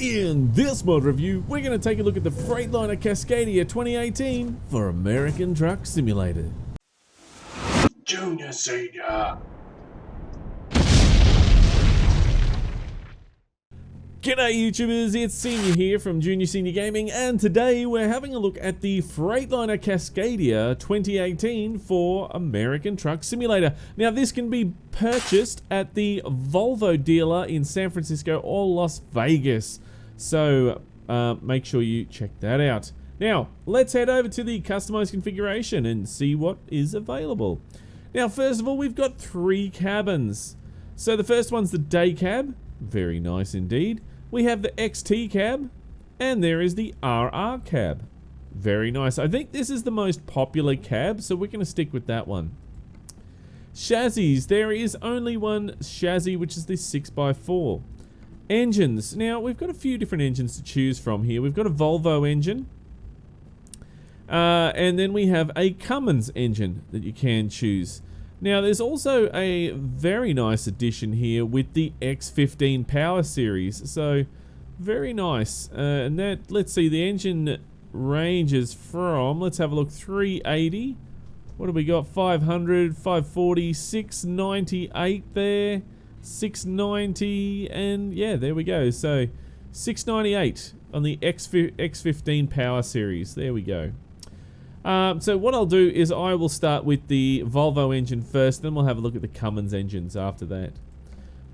In this mod review, we're going to take a look at the Freightliner Cascadia 2018 for American Truck Simulator. Junior Senior. G'day YouTubers, it's Senior here from Junior Senior Gaming, and today we're having a look at the Freightliner Cascadia 2018 for American Truck Simulator. Now this can be purchased at the Volvo dealer in San Francisco or Las Vegas, so make sure you check that out. Now let's head over to the customized configuration and see what is available. Now first of all, we've got 3 cabins. So the first one's the day cab, very nice indeed. We have the XT cab, and there is the RR cab. Very nice. I think this is the most popular cab, so we're going to stick with that one. Chassis. There is only one chassis, which is the 6x4. Engines. Now, we've got a few different engines to choose from here. We've got a Volvo engine. And then we have a Cummins engine that you can choose. Now there's also a very nice addition here with the X15 Power Series, so very nice. And that, let's see, the engine ranges from, let's have a look, 380. What do we got? 500, 540, 698 there, 690, and yeah, there we go. So 698 on the X15 Power Series. There we go. So what I'll do is I will start with the Volvo engine first, then we'll have a look at the Cummins engines after that.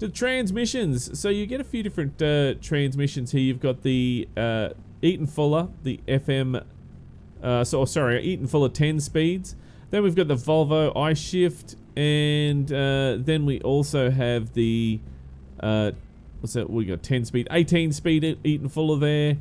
The transmissions, so you get a few different transmissions here. You've got the Eaton Fuller, the FM, Eaton Fuller 10 speeds. Then we've got the Volvo iShift, and then we also have the, what's that, we got 10 speed, 18 speed Eaton Fuller there.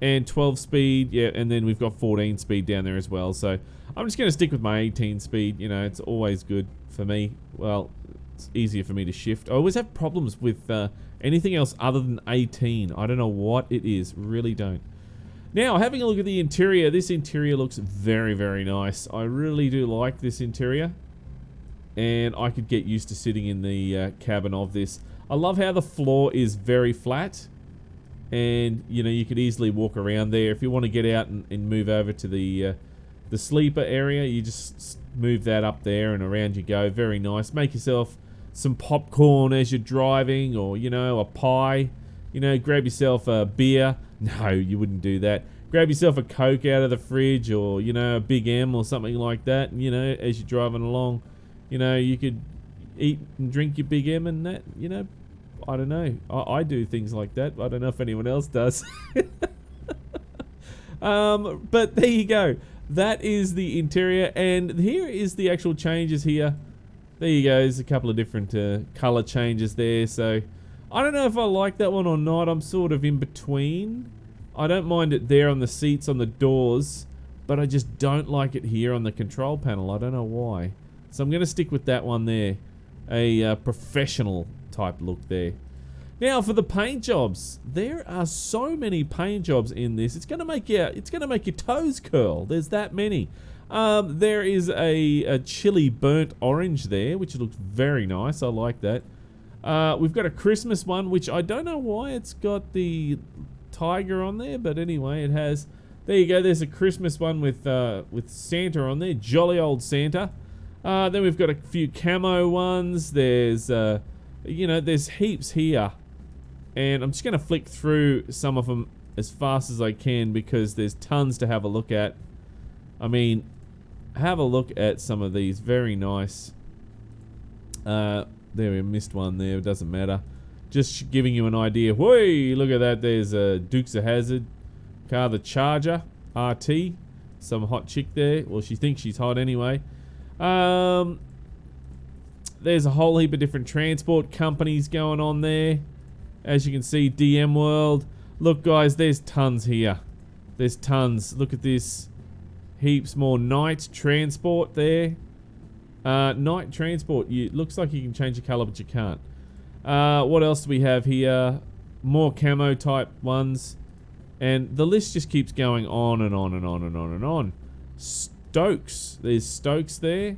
And 12 speed, yeah, and then we've got 14 speed down there as well. So I'm just going to stick with my 18 speed. You know, it's always good for me. Well, it's easier for me to shift. I always have problems with anything else other than 18. I don't know what it is, really don't. Now, having a look at the interior, this interior looks very, very nice. I really do like this interior, and I could get used to sitting in the cabin of this. I love how the floor is very flat. And you know, you could easily walk around there. If you want to get out and move over to the sleeper area, you just move that up there and around you go. Very nice. Make yourself some popcorn as you're driving, or you know, a pie. You know, grab yourself a beer. No, you wouldn't do that. Grab yourself a Coke out of the fridge, or you know, a Big M or something like that. And, you know, as you're driving along, you know, you could eat and drink your Big M and that. You know. I don't know. I do things like that. I don't know if anyone else does. But there you go. That is the interior, and here is the actual changes here. There you go. There's a couple of different color changes there. So I don't know if I like that one or not. I'm sort of in between. I don't mind it there on the seats, on the doors, but I just don't like it here on the control panel. I don't know why. So I'm going to stick with that one there. A professional type look there. Now for the paint jobs, there are so many paint jobs in this. It's gonna make your toes curl. There's that many. There is a chili burnt orange there, which looks very nice. I like that. We've got a Christmas one, which I don't know why it's got the tiger on there, but anyway, it has. There you go. There's a Christmas one with Santa on there. Jolly old Santa. Then we've got a few camo ones. There's you know, there's heaps here, and I'm just going to flick through some of them as fast as I can because there's tons to have a look at. I mean, have a look at some of these. Very nice. There, we missed one there. It doesn't matter. Just giving you an idea. Whey, look at that. There's a Dukes of Hazzard car, the Charger RT. Some hot chick there. Well, she thinks she's hot anyway. There's a whole heap of different transport companies going on there. As you can see, DM World. Look, guys, there's tons here. There's tons. Look at this. Heaps more Night Transport there. Night Transport. Looks like you can change the color, but you can't. What else do we have here? More camo type ones. And the list just keeps going on and on and on and on and on. Stokes. There's Stokes there.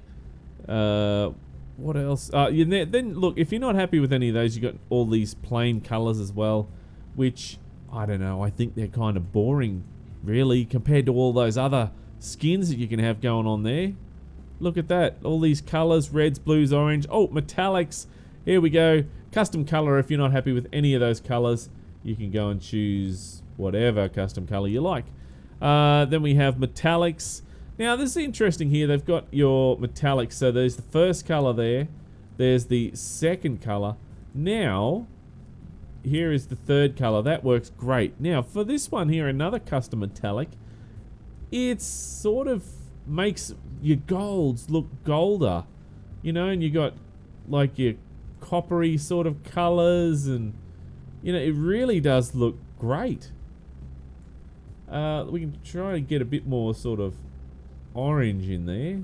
What else? Then look, if you're not happy with any of those, you got all these plain colors as well. which, I don't know, I think they're kind of boring, really, compared to all those other skins that you can have going on there. Look at that. All these colors, reds, blues, orange. Oh, metallics. Here we go. Custom color. If you're not happy with any of those colors, you can go and choose whatever custom color you like. Then we have metallics. Now, this is interesting here. They've got your metallics. So there's the first color there. There's the second color. Now, here is the third color. That works great. Now, for this one here, another custom metallic, it sort of makes your golds look golder, you know, and you got like your coppery sort of colors, and you know, it really does look great. We can try to get a bit more sort of orange in there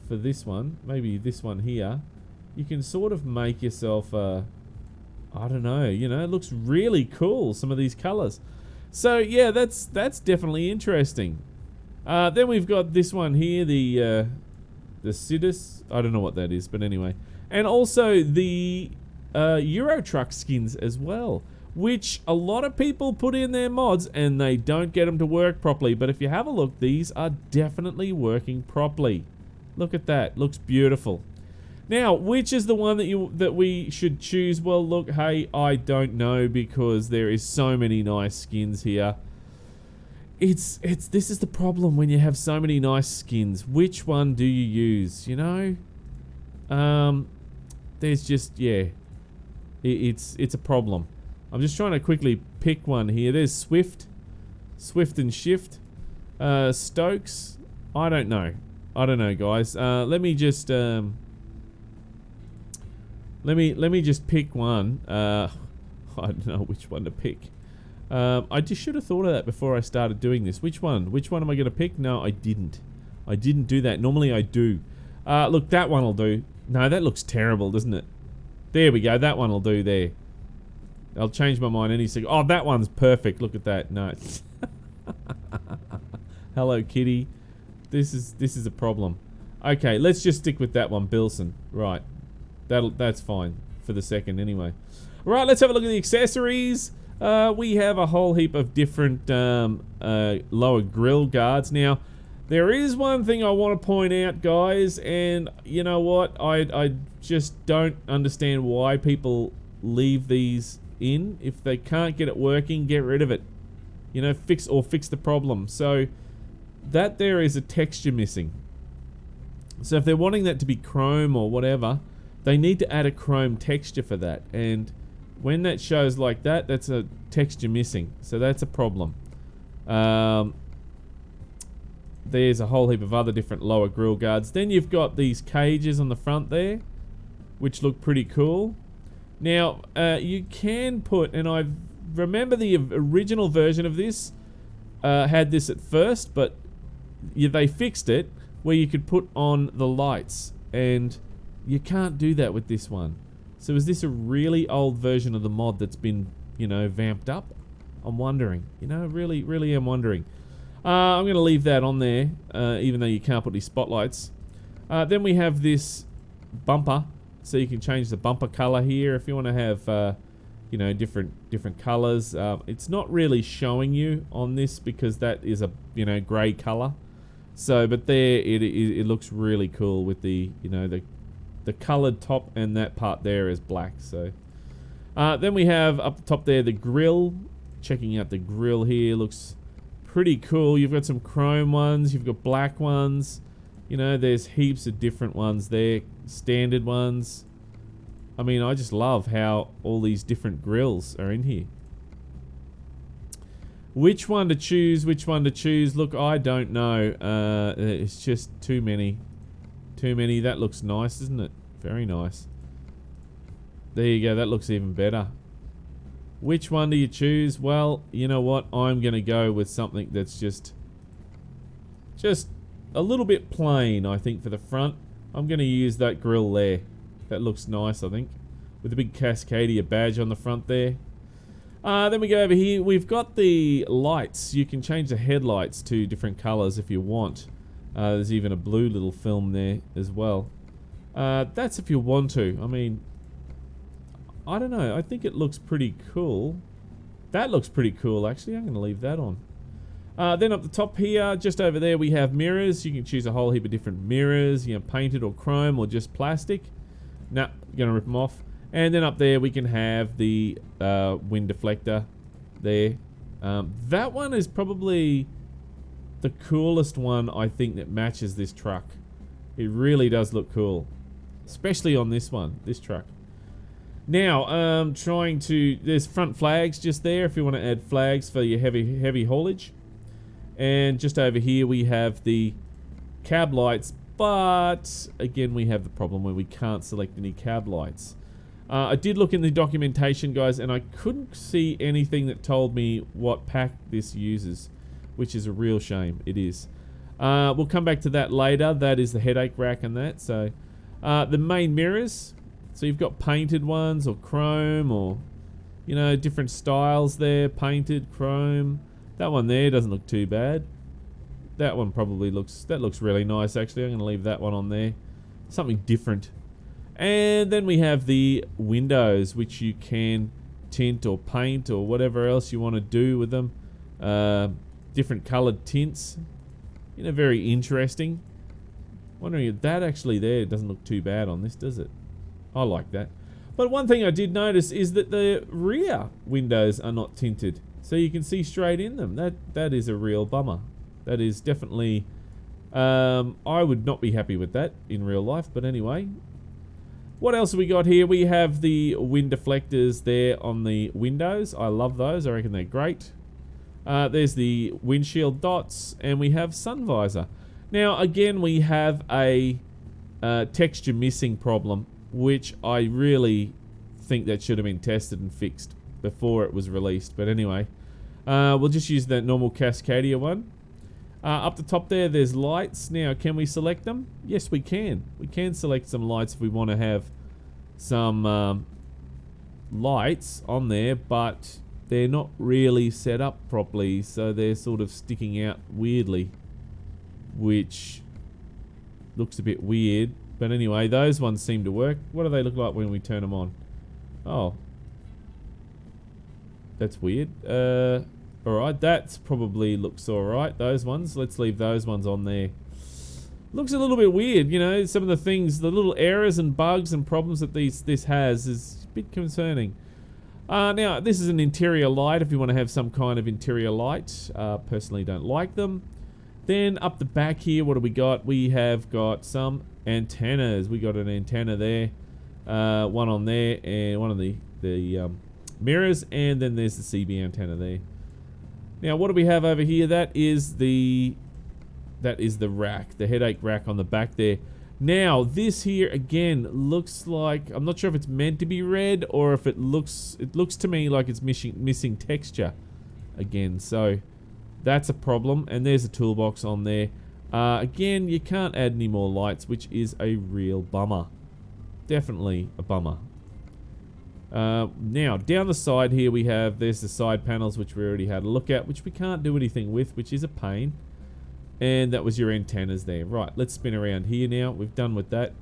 for this one. Maybe this one here. You can sort of make yourself a, I don't know, you know, it looks really cool, some of these colors. So yeah, that's definitely interesting. Then we've got this one here, the Sidus. I don't know what that is, but anyway. And also the Euro Truck skins as well, which a lot of people put in their mods and they don't get them to work properly. But if you have a look, these are definitely working properly. Look at that, looks beautiful. Now, which is the one that we should choose? Well, look, hey, I don't know, because there is so many nice skins here. This is the problem when you have so many nice skins. Which one do you use, you know? There's just, yeah, it's a problem. I'm just trying to quickly pick one here. There's Swift and Shift, Stokes. I don't know, guys. Let me just pick one. I don't know which one to pick. I just should have thought of that before I started doing this. Which one am I going to pick? No, I didn't do that. Normally I do. Look, that one will do. No, that looks terrible, doesn't it? There we go. That one will do there. I'll change my mind any second. Oh, that one's perfect. Look at that. No. Hello, kitty. This is a problem. Okay, let's just stick with that one, Bilson. Right. That's fine for the second anyway. Right, let's have a look at the accessories. We have a whole heap of different lower grill guards. Now, there is one thing I want to point out, guys, and you know what? I just don't understand why people leave these in. If they can't get it working, get rid of it. You know, fix the problem. So that there is a texture missing. So if they're wanting that to be chrome or whatever, they need to add a chrome texture for that. And when that shows like that, that's a texture missing. So that's a problem. There's a whole heap of other different lower grill guards. Then you've got these cages on the front there, which look pretty cool. Now, you can put, and I remember the original version of this had this at first, but they fixed it where you could put on the lights, and you can't do that with this one. So is this a really old version of the mod that's been, you know, vamped up? I'm wondering. You know, really am wondering. I'm going to leave that on there, even though you can't put these spotlights. Then we have this bumper, so you can change the bumper color here if you want to have, you know, different colors. It's not really showing you on this because that is a, you know, gray color. So, but there it looks really cool with the, you know, the colored top, and that part there is black. So then we have up the top there the grill. Checking out the grill here, looks pretty cool. You've got some chrome ones, you've got black ones, you know, there's heaps of different ones there, standard ones. I mean, I just love how all these different grills are in here. Which one to choose? Look, I don't know. It's just too many. That looks nice, isn't it? Very nice. There you go, that looks even better. Which one do you choose? Well, you know what? I'm going to go with something that's just a little bit plain, I think, for the front. I'm going to use that grill there. That looks nice, I think, with the big Cascadia badge on the front there. Then we go over here. We've got the lights. You can change the headlights to different colors if you want. There's even a blue little film there as well. That's if you want to. I mean, I don't know. I think it looks pretty cool. That looks pretty cool, actually. I'm going to leave that on. Then up the top here, just over there, we have mirrors. You can choose a whole heap of different mirrors, you know, painted or chrome or just plastic. Nah, going to rip them off. And then up there, we can have the wind deflector there. That one is probably the coolest one, I think, that matches this truck. It really does look cool, especially on this one, this truck. Now, there's front flags just there if you want to add flags for your heavy haulage. And just over here we have the cab lights, but again we have the problem where we can't select any cab lights. I did look in the documentation, guys, and I couldn't see anything that told me what pack this uses, which is a real shame. It is. We'll come back to that later. That is the headache rack and that. So the main mirrors. So you've got painted ones or chrome or, you know, different styles there. Painted, chrome. That one there doesn't look too bad. That one probably looks really nice, actually. I'm going to leave that one on there. Something different. And then we have the windows, which you can tint or paint or whatever else you want to do with them. Different colored tints. You know, very interesting. Wondering if that actually there doesn't look too bad on this, does it? I like that. But one thing I did notice is that the rear windows are not tinted. So you can see straight in them. That is a real bummer. That is definitely... I would not be happy with that in real life. But anyway. What else have we got here? We have the wind deflectors there on the windows. I love those. I reckon they're great. There's the windshield dots. And we have sun visor. Now, again, we have a texture missing problem, which I really think that should have been tested and fixed before it was released. But anyway, we'll just use that normal Cascadia one. Up the top there, there's lights. Now, can we select them? Yes, we can. We can select some lights if we want to have some lights on there, but they're not really set up properly, so they're sort of sticking out weirdly, which looks a bit weird. But anyway, those ones seem to work. What do they look like when we turn them on? Oh. That's weird. Alright, that's probably looks alright, those ones. Let's leave those ones on there. Looks a little bit weird, you know, some of the things, the little errors and bugs and problems that this has is a bit concerning. Now, this is an interior light if you want to have some kind of interior light. Personally don't like them. Then up the back here, what do we got? We have got some antennas. We got an antenna there. One on there and one on the mirrors, and then there's the CB antenna there. Now, what do we have over here? That is the rack, the headache rack on the back there. Now, this here again looks like, I'm not sure if it's meant to be red or if it looks to me like it's missing texture again. So that's a problem. And there's a toolbox on there. Again, you can't add any more lights, which is a real bummer. Definitely a bummer. Now, down the side here there's the side panels, which we already had a look at, which we can't do anything with, which is a pain. And that was your antennas there. Right, let's spin around here now. We've done with that.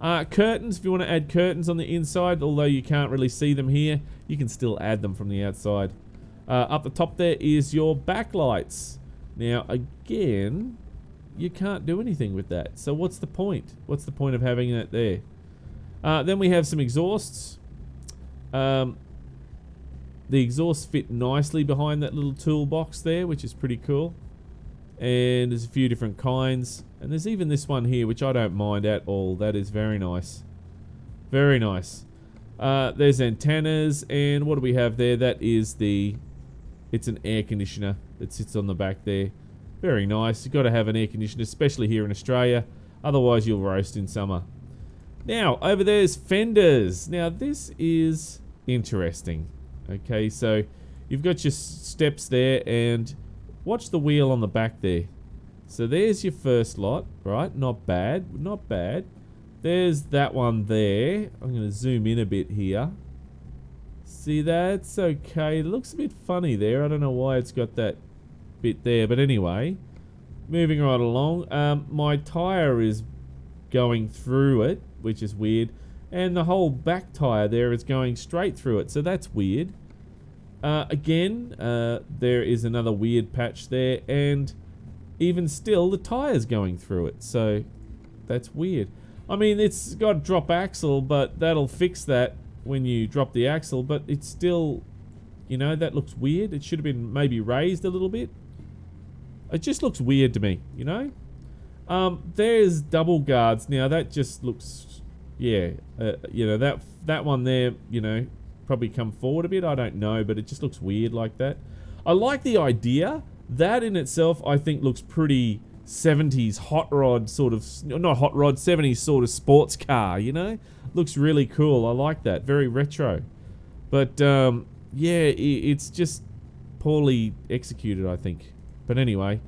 Curtains, if you want to add curtains on the inside, although you can't really see them here, you can still add them from the outside. Up the top there is your backlights. Now, again, you can't do anything with that. So what's the point? What's the point of having that there? Then we have some exhausts. The exhausts fit nicely behind that little toolbox there, which is pretty cool. And there's a few different kinds. And there's even this one here, which I don't mind at all. That is very nice. Very nice. There's antennas. And what do we have there? That is it's an air conditioner that sits on the back there. Very nice. You've got to have an air conditioner, especially here in Australia. Otherwise, you'll roast in summer. Now, over there's fenders. Now, this is interesting. Okay, so you've got your steps there, and watch the wheel on the back there. So there's your first lot, right? Not bad, not bad. There's that one there. I'm going to zoom in a bit here. See, that's okay. It looks a bit funny there. I don't know why it's got that bit there, but anyway, moving right along. My tire is going through it, which is weird, and the whole back tire there is going straight through it, so that's weird. Again, there is another weird patch there, and even still, the tire's going through it, so that's weird. I mean, it's got a drop axle, but that'll fix that when you drop the axle, but it's still, you know, that looks weird. It should have been maybe raised a little bit. It just looks weird to me, you know? There's double guards. Now, that just looks, yeah, you know, that one there, you know, probably come forward a bit. I don't know, but it just looks weird like that. I like the idea. That in itself, I think, looks pretty 70s hot rod sort of, not hot rod, 70s sort of sports car, you know? Looks really cool. I like that. Very retro. But, yeah, it's just poorly executed, I think. But anyway,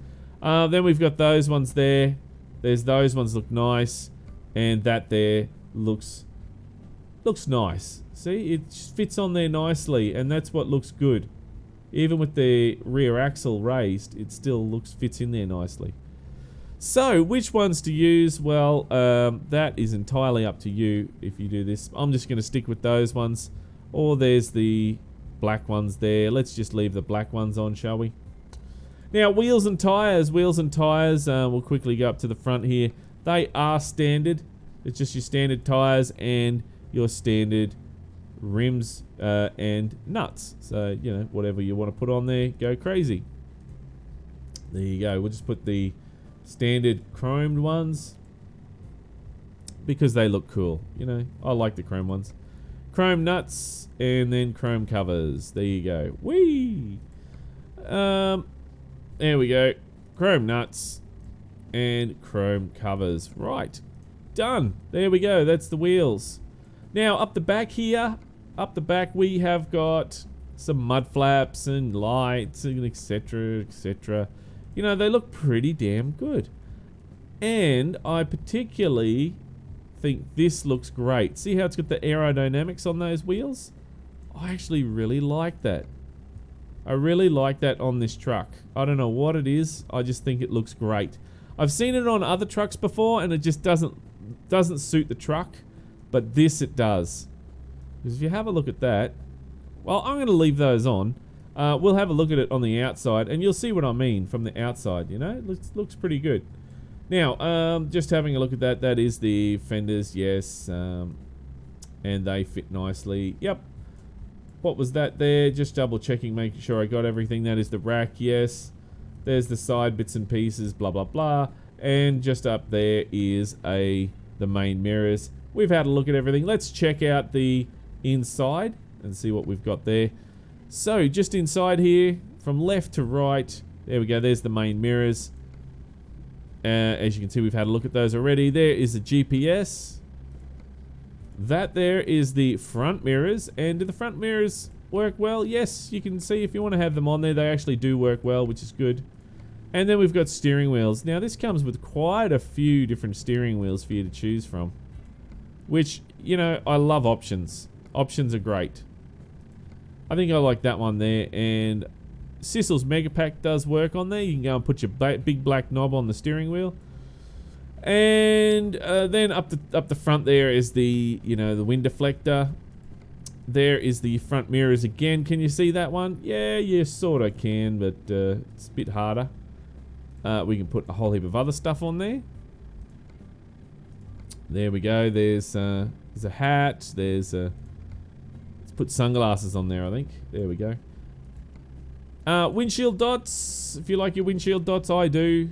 then we've got those ones there. There's those ones look nice. And that there looks nice. See, it fits on there nicely, and that's what looks good. Even with the rear axle raised, it still fits in there nicely. So, which ones to use? Well, that is entirely up to you if you do this. I'm just going to stick with those ones. Or there's the black ones there. Let's just leave the black ones on, shall we? Now, wheels and tyres. Wheels and tyres, we'll quickly go up to the front here. They are standard. It's just your standard tyres and your standard rims and nuts. So, you know, whatever you want to put on there, go crazy. There you go. We'll just put the standard chromed ones because they look cool. You know, I like the chrome ones. Chrome nuts and then chrome covers. There you go. Whee! There we go. Chrome nuts and chrome covers. Right. Done. There we go. That's the wheels. Now, up the back here, up the back we have got some mud flaps and lights and etc, etc. You know, they look pretty damn good. And I particularly think this looks great. See how it's got the aerodynamics on those wheels? I actually really like that. I really like that on this truck. I don't know what it is. I just think it looks great. I've seen it on other trucks before and it just doesn't suit the truck. But this it does. Because if you have a look at that, well, I'm going to leave those on. We'll have a look at it on the outside and you'll see what I mean from the outside, you know? It looks pretty good. Now, just having a look at that, that is the fenders, yes. And they fit nicely. Yep. What was that there? Just double checking, making sure I got everything. That is the rack, yes. There's the side bits and pieces, blah, blah, blah. And just up there is the main mirrors. We've had a look at everything. Let's check out the inside and see what we've got there. So, just inside here, from left to right, there we go, there's the main mirrors. As you can see, we've had a look at those already. There is the GPS. That there is the front mirrors. And do the front mirrors work well? Yes, you can see if you want to have them on there, they actually do work well, which is good. And then we've got steering wheels. Now, this comes with quite a few different steering wheels for you to choose from. Which, you know, I love options. Options are great. I think I like that one there. And Sissel's Mega Pack does work on there. You can go and put your big black knob on the steering wheel. And then up the front there is the, you know, the wind deflector. There is the front mirrors again. Can you see that one? Yeah, you sort of can, but it's a bit harder. We can put a whole heap of other stuff on there. There we go. There's a hat. Let's put sunglasses on there, I think. There we go. Windshield dots. If you like your windshield dots, I do.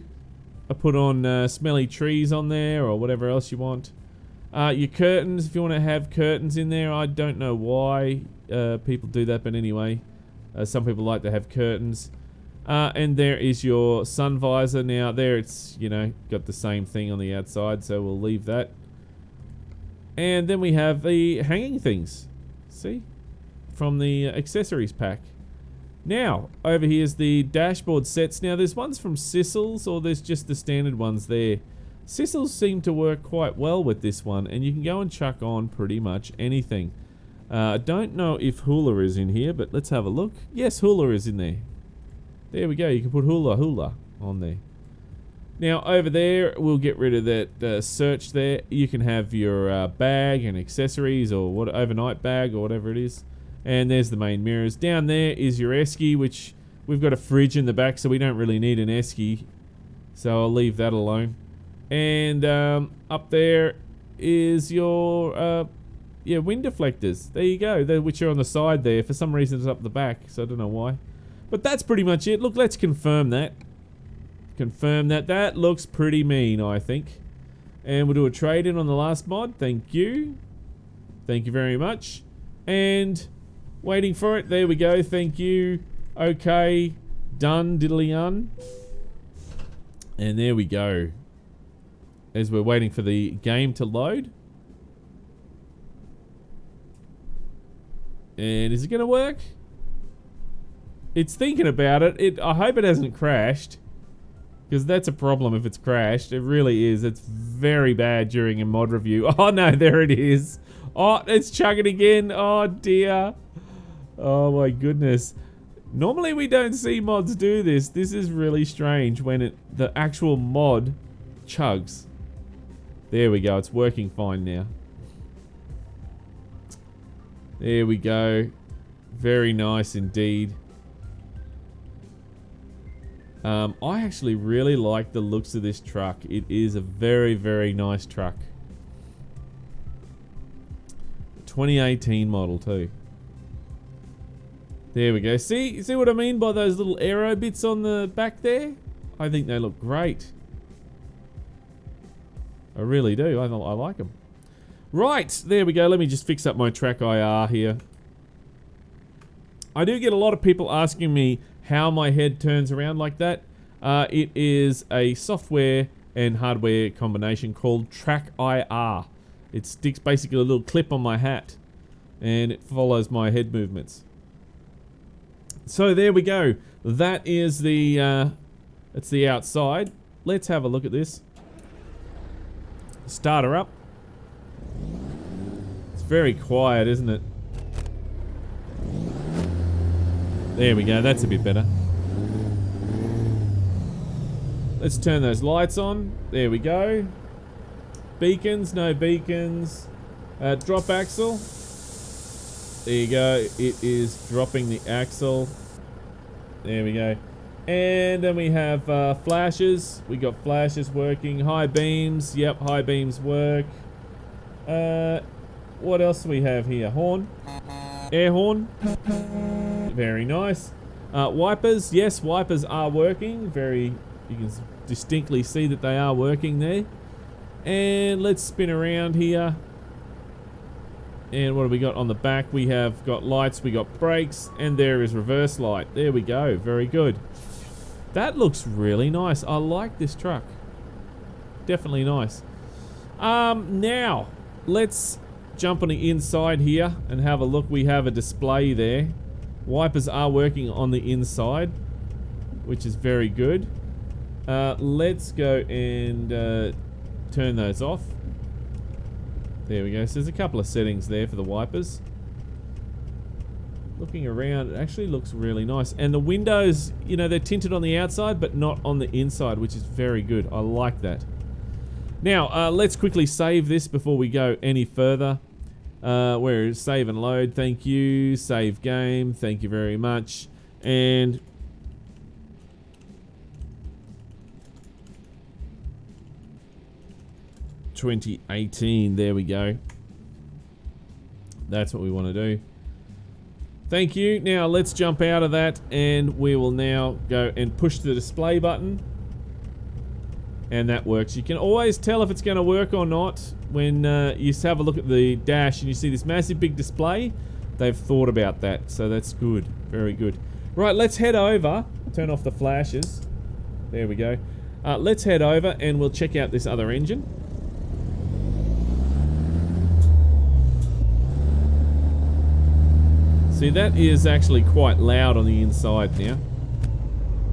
I put on smelly trees on there or whatever else you want. Your curtains, if you want to have curtains in there. I don't know why people do that, but anyway. Some people like to have curtains. And there is your sun visor. Now there it's, you know, got the same thing on the outside, so we'll leave that. And then we have the hanging things. See? From the accessories pack. Now, over here is the dashboard sets. Now, there's ones from Sissel's, or there's just the standard ones there. Sissel's seem to work quite well with this one, and you can go and chuck on pretty much anything. I don't know if Hula is in here, but let's have a look. Yes, Hula is in there. There we go. You can put Hula on there. Now, over there, we'll get rid of that search there. You can have your bag and accessories, or what overnight bag, or whatever it is. And there's the main mirrors. Down there is your esky, which we've got a fridge in the back, so we don't really need an esky. So I'll leave that alone. And up there is your wind deflectors. There you go, which are on the side there. For some reason it's up the back, so I don't know why. But that's pretty much it. Look, let's confirm that. Confirm that. That looks pretty mean, I think. And we'll do a trade-in on the last mod. Thank you. Thank you very much. And waiting for it. There we go. Thank you. Okay. Done. Diddly-un. And there we go. As we're waiting for the game to load. And is it going to work? It's thinking about it. I hope it hasn't crashed. Because that's a problem if it's crashed. It really is. It's very bad during a mod review. Oh no, there it is. Oh, it's chugging again. Oh dear. Oh my goodness. Normally we don't see mods do this. This is really strange when the actual mod chugs. There we go. It's working fine now. There we go. Very nice indeed. I actually really like the looks of this truck. It is a very, very nice truck. 2018 model too. There we go. See what I mean by those little aero bits on the back there? I think they look great. I really do. I like them. Right, there we go. Let me just fix up my track IR here. I do get a lot of people asking me how my head turns around like that. It is a software and hardware combination called Track IR. It sticks basically a little clip on my hat and it follows my head movements. So there we go. That is that's the outside. Let's have a look at this. Start her up. It's very quiet, isn't it? There we go, that's a bit better. Let's turn those lights on. There we go. Beacons, no beacons. Drop axle. There you go, it is dropping the axle. There we go. And then we have flashes. We got flashes working. High beams, yep, high beams work. What else do we have here? Horn. Air horn. Very nice. Wipers, yes, wipers are working. You can distinctly see that they are working there. And let's spin around here. And what have we got on the back? We have got lights, we got brakes, and there is reverse light. There we go, very good. That looks really nice. I like this truck. Definitely nice. Now, let's jump on the inside here and have a look. We have a display there. Wipers are working on the inside, which is very good. Let's go and turn those off. There we go. So there's a couple of settings there for the wipers. Looking around, it actually looks really nice. And the windows, you know, they're tinted on the outside, but not on the inside, which is very good. I like that. Now, let's quickly save this before we go any further. Where is save and load? Thank you. Save game. Thank you very much. And (2018). There we go. That's what we want to do. Thank you. Now let's jump out of that and we will now go and push the display button. And that works. You can always tell if it's going to work or not when you have a look at the dash and you see this massive big display. They've thought about that, so that's good. Very good. Right, let's head over. Turn off the flashes. There we go. Let's head over and we'll check out this other engine. See, that is actually quite loud on the inside now.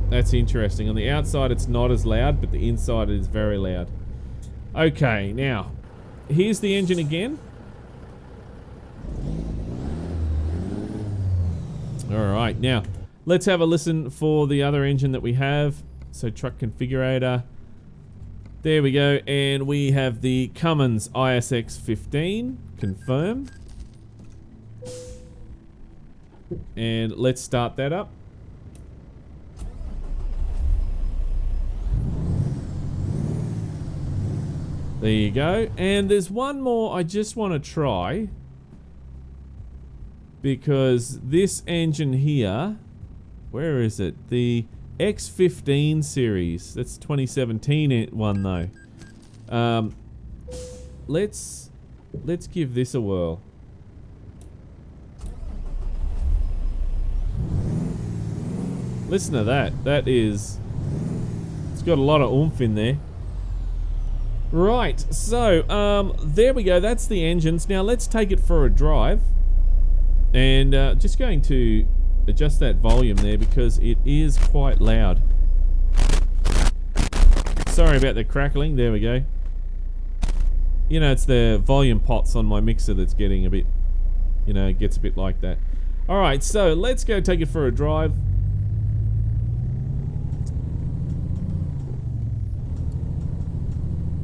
That's interesting. On the outside it's not as loud, but the inside is very loud. Okay, now, here's the engine again. Alright, now, let's have a listen for the other engine that we have. So, truck configurator. There we go, and we have the Cummins ISX 15. Confirm. And let's start that up. There you go. And there's one more I just want to try. Because this engine here... Where is it? The X15 series. That's 2017 one though. Let's give this a whirl. Listen to that. That is... It's got a lot of oomph in there. Right, so, there we go. That's the engines. Now, let's take it for a drive. And, just going to adjust that volume there because it is quite loud. Sorry about the crackling. There we go. You know, it's the volume pots on my mixer that's getting a bit, you know, it gets a bit like that. Alright, so let's go take it for a drive.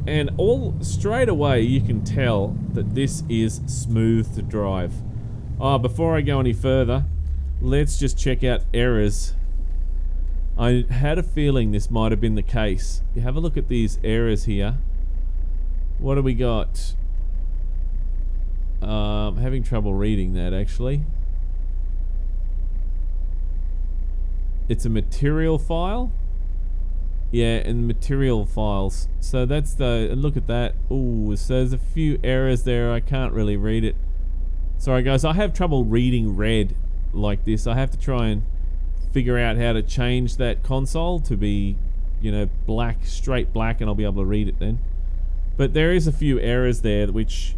And all straight away you can tell that this is smooth to drive. Oh, before I go any further, let's just check out errors. I had a feeling this might have been the case. You have a look at these errors here. What do we got? Having trouble reading that actually. It's a material file. Yeah, and material files. So that's the, look at that. Ooh, so there's a few errors there. I can't really read it. Sorry guys, I have trouble reading red like this. I have to try and figure out how to change that console to be, you know, black, straight black, and I'll be able to read it then. But there is a few errors there which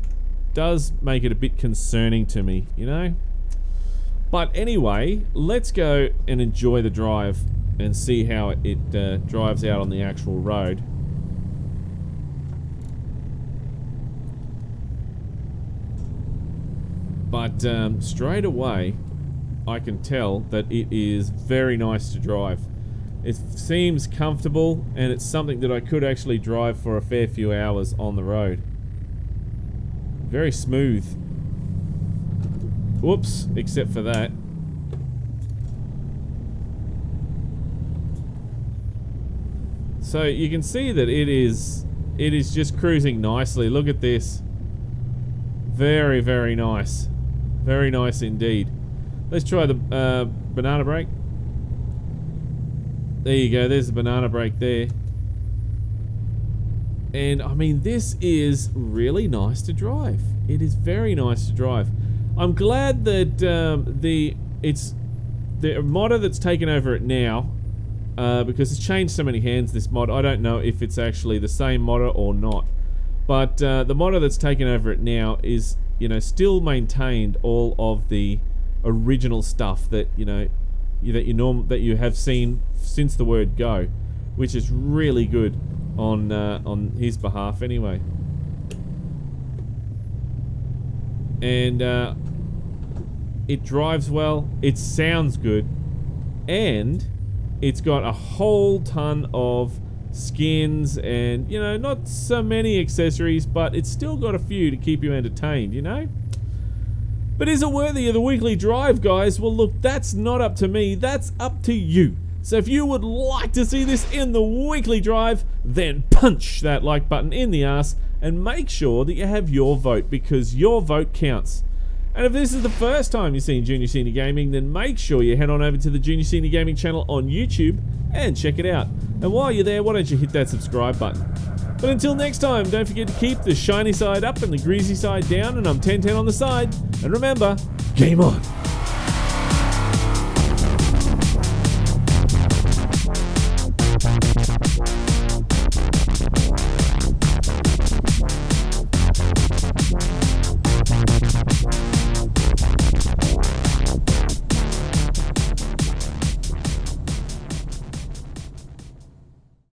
does make it a bit concerning to me, you know? But anyway, let's go and enjoy the drive and see how it drives out on the actual road. But straight away, I can tell that it is very nice to drive. It seems comfortable, and it's something that I could actually drive for a fair few hours on the road. Very smooth. Whoops, except for that. So you can see that it is just cruising nicely. Look at this. Very, very nice. Very nice indeed. Let's try the banana brake. There you go, there's the banana brake there. And I mean, this is really nice to drive. It is very nice to drive. I'm glad that it's the modder that's taken over it now, because it's changed so many hands, this mod. I don't know if it's actually the same modder or not. But the modder that's taken over it now is, you know, still maintained all of the original stuff that, you know, that you have seen since the word go, which is really good on his behalf anyway. And it drives well, it sounds good, and it's got a whole ton of skins and, you know, not so many accessories, but it's still got a few to keep you entertained, you know? But is it worthy of the weekly drive, guys? Well, look, that's not up to me, that's up to you. So if you would like to see this in the weekly drive, then punch that like button in the arse and make sure that you have your vote, because your vote counts. And if this is the first time you've seen Junior Senior Gaming, then make sure you head on over to the Junior Senior Gaming channel on YouTube and check it out. And while you're there, why don't you hit that subscribe button? But until next time, don't forget to keep the shiny side up and the greasy side down, and I'm 1010 on the side. And remember, game on!